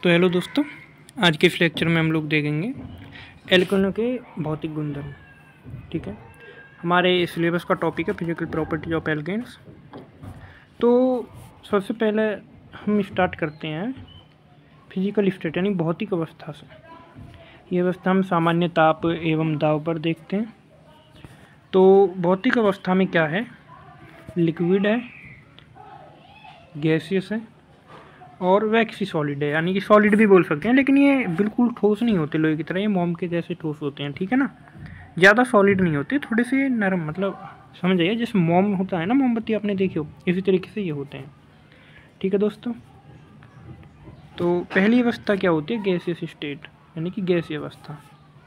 तो हेलो दोस्तों, आज के इस लेक्चर में हम लोग देखेंगे एल्केनों के भौतिक गुणधर्म। ठीक है, हमारे सिलेबस का टॉपिक है फिजिकल प्रॉपर्टीज ऑफ एल्केन्स। तो सबसे पहले हम स्टार्ट करते हैं फिजिकल स्टेट यानी भौतिक अवस्था से। ये अवस्था हम सामान्य ताप एवं दाब पर देखते हैं। तो भौतिक अवस्था में क्या है, लिक्विड है, गैसियस है और वैक्सी सॉलिड है, यानी कि सॉलिड भी बोल सकते हैं, लेकिन ये बिल्कुल ठोस नहीं होते लोहे की तरह, ये मोम के जैसे ठोस होते हैं। ठीक है ना, ज़्यादा सॉलिड नहीं होते, थोड़े से नरम, मतलब समझ आइए जैसे मोम होता है ना, मोमबत्ती आपने देखी हो, इसी तरीके से ये होते हैं। ठीक है दोस्तों, तो पहली अवस्था क्या होती है, गैसियस स्टेट यानी कि गैसीय अवस्था।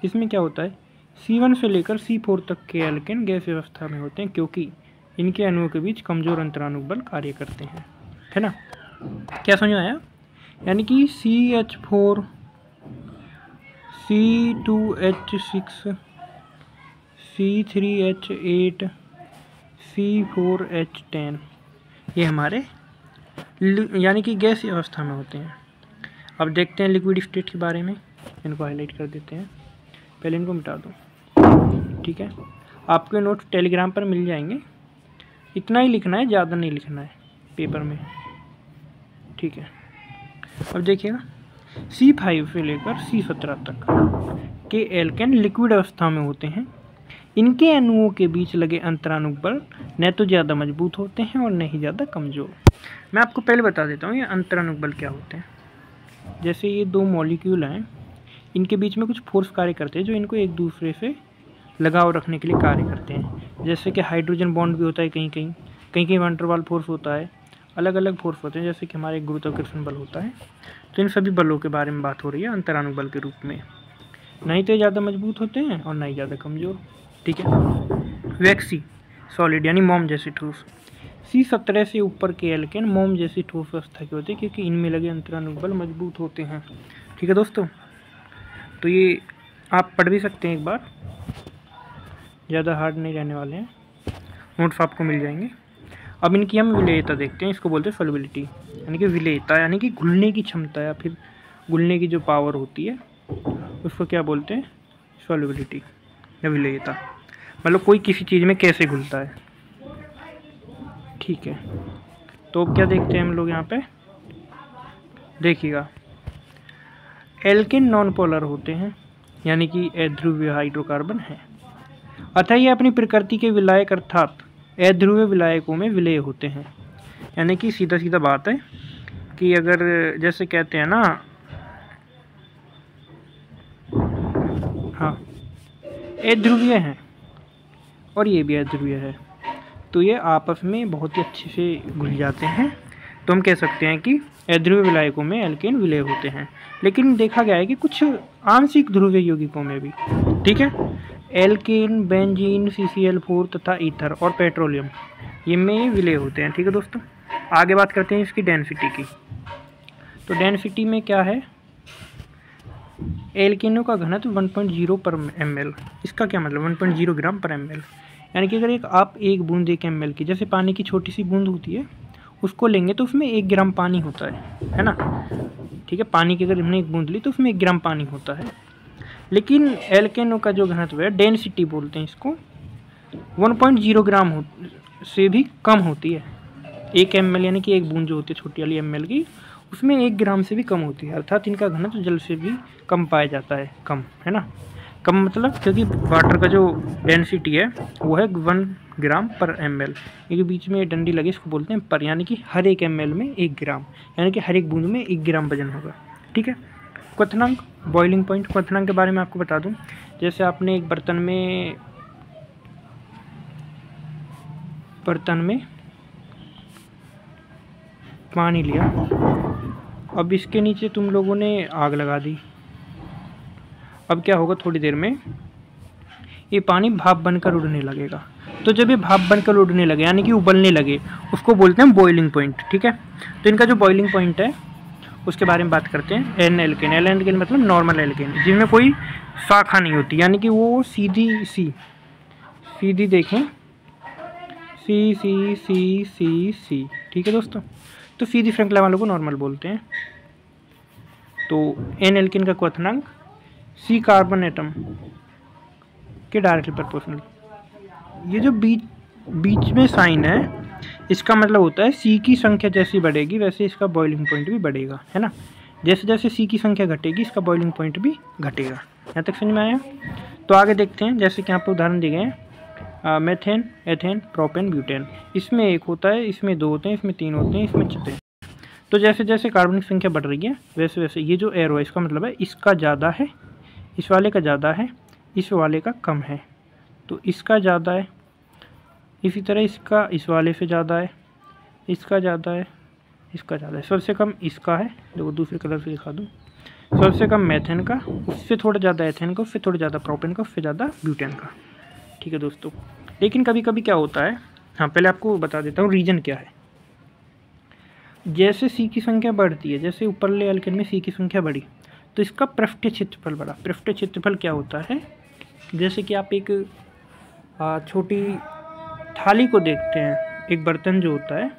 इसमें क्या होता है, C1 से लेकर C4 तक के एल्केन गैसीय अवस्था में होते हैं, क्योंकि इनके अणुओं के बीच कमजोर अंतराणु बल कार्य करते हैं। है ना, क्या समझ में आया? यानी कि CH4 C2H6 C3H8 C4H10 ये हमारे यानी कि गैसीय अवस्था में होते हैं। अब देखते हैं लिक्विड स्टेट के बारे में, इनको हाईलाइट कर देते हैं, पहले इनको मिटा दो। ठीक है, आपके नोट्स टेलीग्राम पर मिल जाएंगे, इतना ही लिखना है, ज़्यादा नहीं लिखना है पेपर में। ठीक है, अब देखिएगा C5 से लेकर C17 तक के एल्केन लिक्विड अवस्था में होते हैं। इनके अणुओं के बीच लगे अंतराणु बल न तो ज़्यादा मजबूत होते हैं और न ही ज़्यादा कमज़ोर। मैं आपको पहले बता देता हूँ ये अंतराणु बल क्या होते हैं। जैसे ये दो मॉलिक्यूल हैं, इनके बीच में कुछ फोर्स कार्य करते हैं जो इनको एक दूसरे से लगाव रखने के लिए कार्य करते हैं। जैसे कि हाइड्रोजन बॉन्ड भी होता है, कहीं कहीं वैन डर वाल फोर्स होता है, अलग अलग फोर्स होते हैं, जैसे कि हमारे गुरुत्वाकर्षण बल होता है। तो इन सभी बलों के बारे में बात हो रही है अंतराणु बल के रूप में। नहीं तो ज़्यादा मजबूत होते हैं और नहीं ज़्यादा कमज़ोर। ठीक है, वैक्सी सॉलिड यानी मोम जैसी ठोस। C17 से ऊपर के एल्केन मोम जैसी ठोस अवस्था के होते हैं, क्योंकि इनमें लगे अंतराणु बल मजबूत होते हैं। ठीक है दोस्तों, तो ये आप पढ़ भी सकते हैं एक बार, ज़्यादा हार्ड नहीं रहने वाले हैं, नोट्स आपको मिल जाएंगे। अब इनकी हम विलेयता देखते हैं, इसको बोलते हैं सॉल्युबिलिटी, यानी कि विलेयता यानी कि घुलने की क्षमता या फिर घुलने की जो पावर होती है उसको क्या बोलते हैं, सॉल्युबिलिटी या विलेयता। मतलब कोई किसी चीज़ में कैसे घुलता है। ठीक है, तो क्या देखते हैं हम लोग यहाँ पे, देखिएगा एल्केन नॉन पोलर होते हैं, यानी कि अध्रुवीय हाइड्रोकार्बन है, अतः ये अपनी प्रकृति के विलायक अर्थात अध्रुवीय विलायकों में विलेय होते हैं। यानी कि सीधा सीधा बात है कि अगर जैसे कहते हैं ना, हाँ अध्रुवीय हैं और ये भी अध्रुवीय है, तो ये आपस में बहुत ही अच्छे से घुल जाते हैं। तो हम कह सकते हैं कि अध्रुवीय विलायकों में एल्केन विलेय होते हैं। लेकिन देखा गया है कि कुछ आंशिक ध्रुवीय यौगिकों में भी, ठीक है, एल्केन, बेंजीन, CCl4 तथा ईथर और पेट्रोलियम ये में विलेय होते हैं। ठीक है दोस्तों, आगे बात करते हैं इसकी डेंसिटी की। तो डेंसिटी में क्या है, एल्केनों का घनत्व 1.0 पर ml। इसका क्या मतलब 1.0 ग्राम पर ml, यानी कि अगर आप एक बूंद 1 ml की, जैसे पानी की छोटी सी बूंद होती है उसको लेंगे तो उसमें 1 ग्राम पानी होता है ना। ठीक है, पानी की अगर हमने एक बूंद ली तो उसमें 1 ग्राम पानी होता है। लेकिन एल्केनों का जो घनत्व है, डेंसिटी बोलते हैं इसको, 1.0 ग्राम से भी कम होती है। 1 ml यानी कि एक बूंद जो होती है छोटी वाली ml की, उसमें 1 ग्राम से भी कम होती है, अर्थात इनका घनत्व जल से भी कम पाया जाता है। कम है ना, कम मतलब क्योंकि वाटर का जो डेंसिटी है वो है 1 ग्राम पर ml। ये जो बीच में डंडी लगी इसको बोलते हैं पर, यानी कि हर एक ml में 1 ग्राम, यानी कि हर एक बूंद में 1 ग्राम वजन होगा। ठीक है, क्वथनांक, बॉइलिंग पॉइंट, क्वथनांक के बारे में आपको बता दूं। जैसे आपने एक बर्तन में पानी लिया, अब इसके नीचे तुम लोगों ने आग लगा दी। अब क्या होगा, थोड़ी देर में ये पानी भाप बनकर उड़ने लगेगा। तो जब ये भाप बनकर उड़ने लगे यानी कि उबलने लगे, उसको बोलते हैं बॉइलिंग पॉइंट। ठीक है, तो इनका जो बॉइलिंग पॉइंट है उसके बारे में बात करते हैं। एन एल्केन मतलब नॉर्मल एल्केन, जिनमें कोई शाखा नहीं होती, यानी कि वो सीधी देखें, सी। ठीक है दोस्तों, तो सीधी श्रृंखला वालों को नॉर्मल बोलते हैं। तो N एल्केन का क्वथनांक C कार्बन एटम के डायरेक्टली प्रोपोर्शनल। ये जो बीच में साइन है इसका मतलब होता है C की संख्या जैसी बढ़ेगी वैसे इसका बॉइलिंग पॉइंट भी बढ़ेगा, है ना। जैसे जैसे C की संख्या घटेगी इसका बॉइलिंग पॉइंट भी घटेगा। यहाँ तक समझ में आया। तो आगे देखते हैं, जैसे कि यहाँ पर उदाहरण दिए गए हैं मेथेन, एथेन, प्रोपेन, ब्यूटेन। इसमें एक होता है, इसमें दो होते हैं, इसमें तीन होते हैं, इसमें चार। तो जैसे जैसे कार्बनिक संख्या बढ़ रही है वैसे वैसे ये जो एरो है इसका मतलब है इसका ज़्यादा है, इस वाले का ज़्यादा है, इस वाले का कम है। तो इसका ज़्यादा है, इसी तरह इसका इस वाले से ज़्यादा है, इसका ज़्यादा है, इसका ज़्यादा है। सबसे कम इसका है, देखो दूसरे कलर से दिखा दूँ। सबसे कम मेथेन का, उससे थोड़ा ज़्यादा एथेन का, उससे थोड़ा ज़्यादा प्रोपेन का, उससे ज़्यादा ब्यूटेन का। ठीक है दोस्तों। लेकिन कभी कभी क्या होता है, हाँ पहले आपको बता देता हूँ रीजन क्या है। जैसे C की संख्या बढ़ती है, जैसे ऊपरले एल्केन में C की संख्या बढ़ी तो इसका पृष्ठीय क्षेत्रफल बढ़ा। पृष्ठीय क्षेत्रफल क्या होता है, जैसे कि आप एक छोटी थाली को देखते हैं, एक बर्तन जो होता है,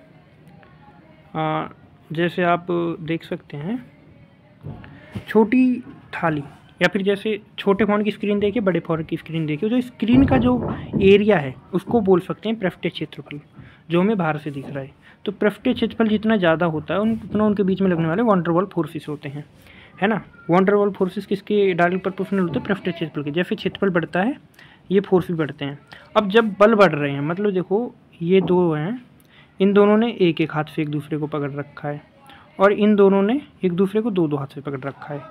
जैसे आप देख सकते हैं छोटी थाली, या फिर जैसे छोटे फ़ोन की स्क्रीन देखिए, बड़े फ़ोन की स्क्रीन देखिए, जो स्क्रीन का जो एरिया है उसको बोल सकते हैं पृष्ठीय क्षेत्रफल, जो हमें बाहर से दिख रहा है। तो पृष्ठीय क्षेत्रफल जितना ज़्यादा होता है उतना उनके बीच में लगने वाले वॉन डेर वाल फोर्सेस होते हैं, है ना। वॉन डेर वाल फोर्सेस किसके डायरेक्टली प्रोपोर्शनल होते हैं, पृष्ठीय क्षेत्रफल के। जैसे क्षेत्रफल बढ़ता है ये फोर्स भी बढ़ते हैं। अब जब बल बढ़ रहे हैं, मतलब देखो ये दो हैं, इन दोनों ने एक एक हाथ से एक दूसरे को पकड़ रखा है और इन दोनों ने एक दूसरे को दो दो हाथ से पकड़ रखा है।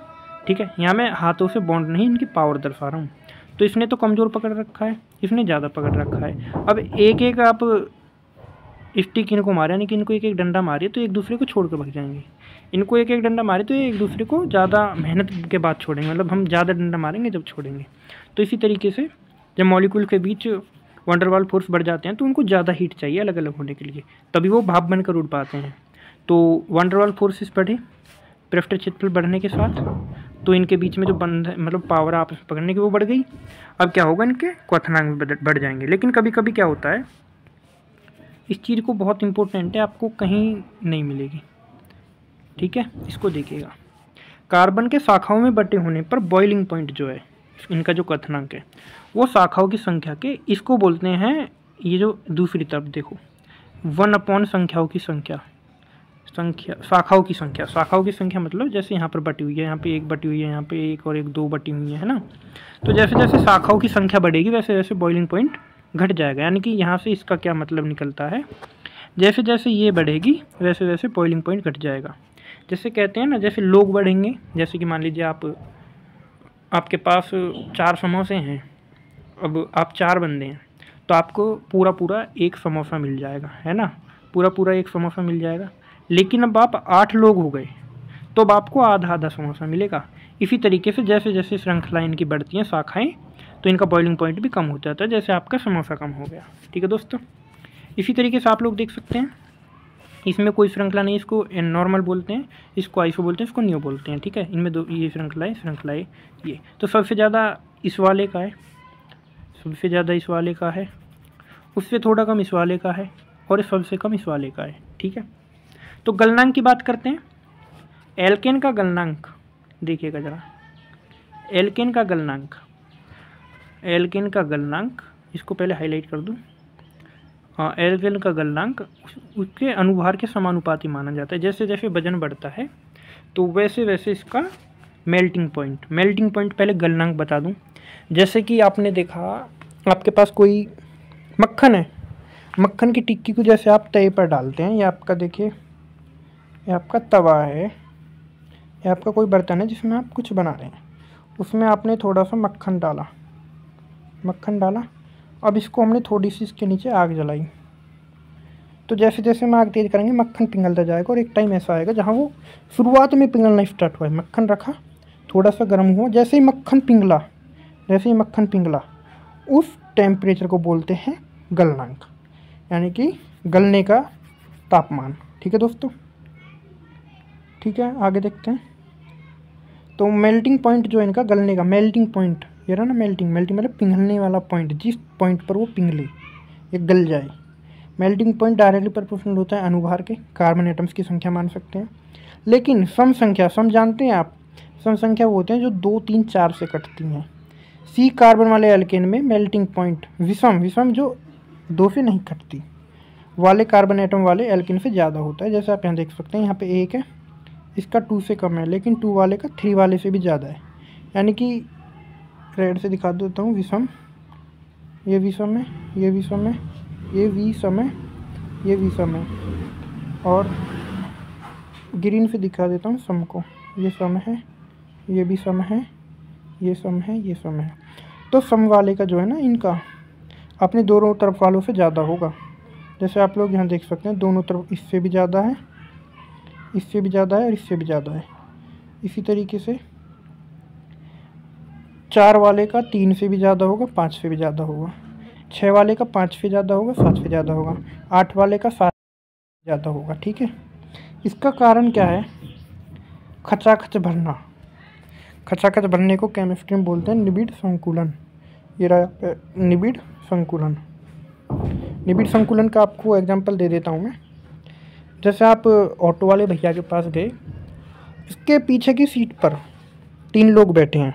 ठीक है, यहाँ मैं हाथों से बॉन्ड नहीं, इनकी पावर दर्शा रहा हूँ। तो इसने तो कमज़ोर पकड़ रखा है, इसने ज़्यादा पकड़ रखा है। अब एक एक आप स्टिक इनको मारे, यानी कि इनको एक एक डंडा मारिए तो एक दूसरे को छोड़ कर भाग जाएंगे। इनको एक एक डंडा मारे तो ये एक दूसरे को ज़्यादा मेहनत के बाद छोड़ेंगे, मतलब हम ज़्यादा डंडा मारेंगे जब छोड़ेंगे। तो इसी तरीके से जब मॉलिक्यूल के बीच वॉन डेर वाल फोर्स बढ़ जाते हैं तो उनको ज़्यादा हीट चाहिए अलग अलग होने के लिए, तभी वो भाप बनकर उड़ पाते हैं। तो वॉन डेर वाल फोर्सेस बढ़े पृष्ठीय क्षेत्रफल बढ़ने के साथ, तो इनके बीच में जो बंध मतलब पावर आपस में पकड़ने की वो बढ़ गई। अब क्या होगा, इनके क्वथनांक भी बढ़ जाएंगे। लेकिन कभी कभी क्या होता है, इस चीज़ को बहुत इंपॉर्टेंट है, आपको कहीं नहीं मिलेगी। ठीक है, इसको देखिएगा। कार्बन के शाखाओं में बटे होने पर बॉइलिंग पॉइंट जो है इनका जो क्वथनांक है वो शाखाओं की संख्या के, इसको बोलते हैं, ये जो दूसरी तरफ देखो 1/, संख्याओं की संख्या, शाखाओं की संख्या। शाखाओं की संख्या मतलब जैसे यहाँ पर बटी हुई है, यहाँ पे एक बटी हुई है, यहाँ पे एक और एक दो बटी हुई है ना। तो जैसे जैसे शाखाओं की संख्या बढ़ेगी वैसे वैसे बॉइलिंग पॉइंट घट जाएगा। यानी कि यहाँ से इसका क्या मतलब निकलता है, जैसे जैसे ये बढ़ेगी वैसे वैसे बॉइलिंग पॉइंट घट जाएगा। जैसे कहते हैं ना, जैसे लोग बढ़ेंगे, जैसे कि मान लीजिए आपके पास 4 समोसे हैं, अब आप 4 बंदे हैं तो आपको पूरा पूरा एक समोसा मिल जाएगा, है ना, पूरा पूरा एक समोसा मिल जाएगा। लेकिन अब आप 8 लोग हो गए तो अब आपको आधा आधा समोसा मिलेगा। इसी तरीके से जैसे जैसे श्रृंखला इनकी बढ़ती हैं शाखाएँ, तो इनका बॉइलिंग पॉइंट भी कम हो जाता है, जैसे आपका समोसा कम हो गया। ठीक है दोस्तों, इसी तरीके से आप लोग देख सकते हैं इसमें कोई श्रृंखला नहीं, इसको नॉर्मल बोलते हैं, इसको आइसो बोलते हैं, इसको नियो बोलते हैं। ठीक है, इनमें दो ये श्रृंखलाएँ ये। तो सबसे ज़्यादा इस वाले का है, सबसे ज़्यादा इस वाले का है, उससे थोड़ा कम इस वाले का है और सबसे कम इस वाले का है। ठीक है, तो गलनांक की बात करते हैं। एल्केन का गलनांक देखिएगा ज़रा, एल्केन का गलनांक, इसको पहले हाईलाइट कर दूँ। एल्केन का गलनांक उसके अनुभार के समानुपाती माना जाता है। जैसे जैसे वजन बढ़ता है तो वैसे वैसे इसका मेल्टिंग पॉइंट पहले गलनांक बता दूं। जैसे कि आपने देखा, आपके पास कोई मक्खन है, मक्खन की टिक्की को जैसे आप तवे पर डालते हैं, या आपका देखिए ये आपका तवा है, या आपका कोई बर्तन है जिसमें आप कुछ बना रहे हैं, उसमें आपने थोड़ा सा मक्खन डाला। अब इसको हमने थोड़ी सी इसके नीचे आग जलाई, तो जैसे जैसे हम आग तेज़ करेंगे मक्खन पिघलता जाएगा और एक टाइम ऐसा आएगा जहाँ वो शुरुआत में पिघलना स्टार्ट हुआ है, मक्खन रखा, थोड़ा सा गर्म हुआ, जैसे ही मक्खन पिघला उस टेम्परेचर को बोलते हैं गलनांक, यानी कि गलने का तापमान। ठीक है दोस्तों, ठीक है, आगे देखते हैं। तो मेल्टिंग पॉइंट जो है इनका, गलने का मेल्टिंग पॉइंट, ये रहा ना मेल्टिंग मतलब पिघलने वाला पॉइंट, जिस पॉइंट पर वो पिघले, ये गल जाए। मेल्टिंग पॉइंट डायरेक्टली प्रोपोर्शनल होता है अनुभार के, कार्बन एटम्स की संख्या मान सकते हैं। लेकिन सम संख्या, सम जानते हैं आप, विषम संख्या वो होते हैं जो 2, 3, 4 से कटती हैं। C कार्बन वाले एल्केन में मेल्टिंग पॉइंट विषम जो 2 से नहीं कटती वाले कार्बन एटम वाले एल्केन से ज़्यादा होता है। जैसे आप यहाँ देख सकते हैं, यहाँ पे 1 है, इसका 2 से कम है, लेकिन 2 वाले का 3 वाले से भी ज़्यादा है। यानी कि रेड से दिखा देता हूँ विषम, ये विषम है, ये विषम है, ये विषम है, ये विषम है, और ग्रीन से दिखा देता हूँ सम को, ये सम है, ये भी सम है, ये सम है, ये सम है। तो सम वाले का जो है ना, इनका अपने दोनों तरफ वालों से ज़्यादा होगा। जैसे आप लोग यहाँ देख सकते हैं, दोनों तरफ इससे भी ज़्यादा है, इससे भी ज़्यादा है और इससे भी ज़्यादा है। इसी तरीके से 4 वाले का 3 से भी ज़्यादा होगा, 5 से भी ज़्यादा होगा, 6 वाले का 5 से ज़्यादा होगा, 7 से ज़्यादा होगा, 8 वाले का 7 से ज़्यादा होगा। ठीक है, इसका कारण क्या है? खचाखच भरना। खचाखच भरने को केमिस्ट्री में बोलते हैं निबिड़ संकुलन। ये रहा निबिड़ संकुलन। निबिड़ संकुलन का आपको एग्जांपल दे देता हूँ मैं। जैसे आप ऑटो वाले भैया के पास गए, इसके पीछे की सीट पर 3 लोग बैठे हैं,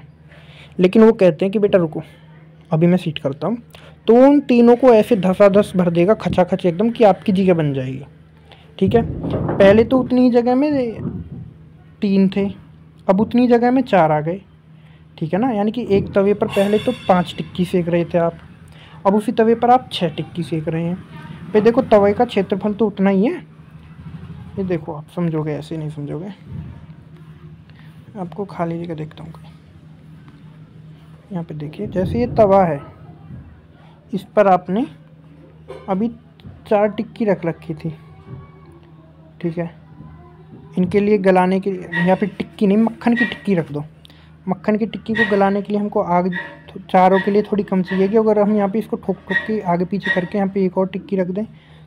लेकिन वो कहते हैं कि बेटा रुको, अभी मैं सीट करता हूँ। तो उन तीनों को ऐसे धसाधस भर देगा खचाखच एकदम कि आपकी जगह बन जाएगी। ठीक है, पहले तो उतनी जगह में 3 थे, अब उतनी जगह में 4 आ गए। ठीक है ना, यानी कि एक तवे पर पहले तो 5 टिक्की सेक रहे थे आप, अब उसी तवे पर आप 6 टिक्की सेक रहे हैं। फिर देखो तवे का क्षेत्रफल तो उतना ही है। ये देखो, आप समझोगे, ऐसे नहीं समझोगे। आपको खाली जगह देखता हूँ, यहाँ पे देखिए, जैसे ये तवा है, इस पर आपने अभी 4 टिक्की रख रखी थी। ठीक है, इनके लिए गलाने के लिए यहाँ पे टिक्की नहीं, मक्खन की टिक्की रख दो। मक्खन की टिक्की को गलाने के लिए हमको आग चारों के लिए थोड़ी कम चाहिएगी। अगर हम यहाँ पे इसको ठोक के आगे पीछे करके यहाँ पे एक और टिक्की रख दें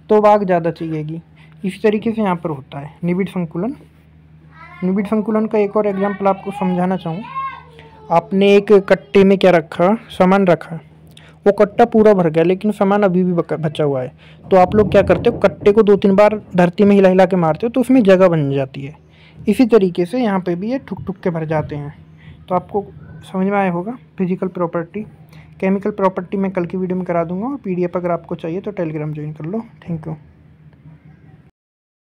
तो आग ज़्यादा चाहिएगी। इस तरीके से यहाँ पर होता है निबिड़ संकुलन। निबिड़ संकुलन का एक और एग्जाम्पल आपको समझाना चाहूँ। आपने एक कट्टे में क्या रखा, सामान रखा, वो कट्टा पूरा भर गया, लेकिन सामान अभी भी बचा हुआ है। तो आप लोग क्या करते हो, कट्टे को 2-3 बार धरती में हिला हिला के मारते हो, तो उसमें जगह बन जाती है। इसी तरीके से यहाँ पे भी ये ठुक ठुक के भर जाते हैं। तो आपको समझ में आया होगा फिजिकल प्रॉपर्टी। केमिकल प्रॉपर्टी मैं कल की वीडियो में करा दूंगा, और PDF अगर आपको चाहिए तो टेलीग्राम ज्वाइन कर लो। Thank you.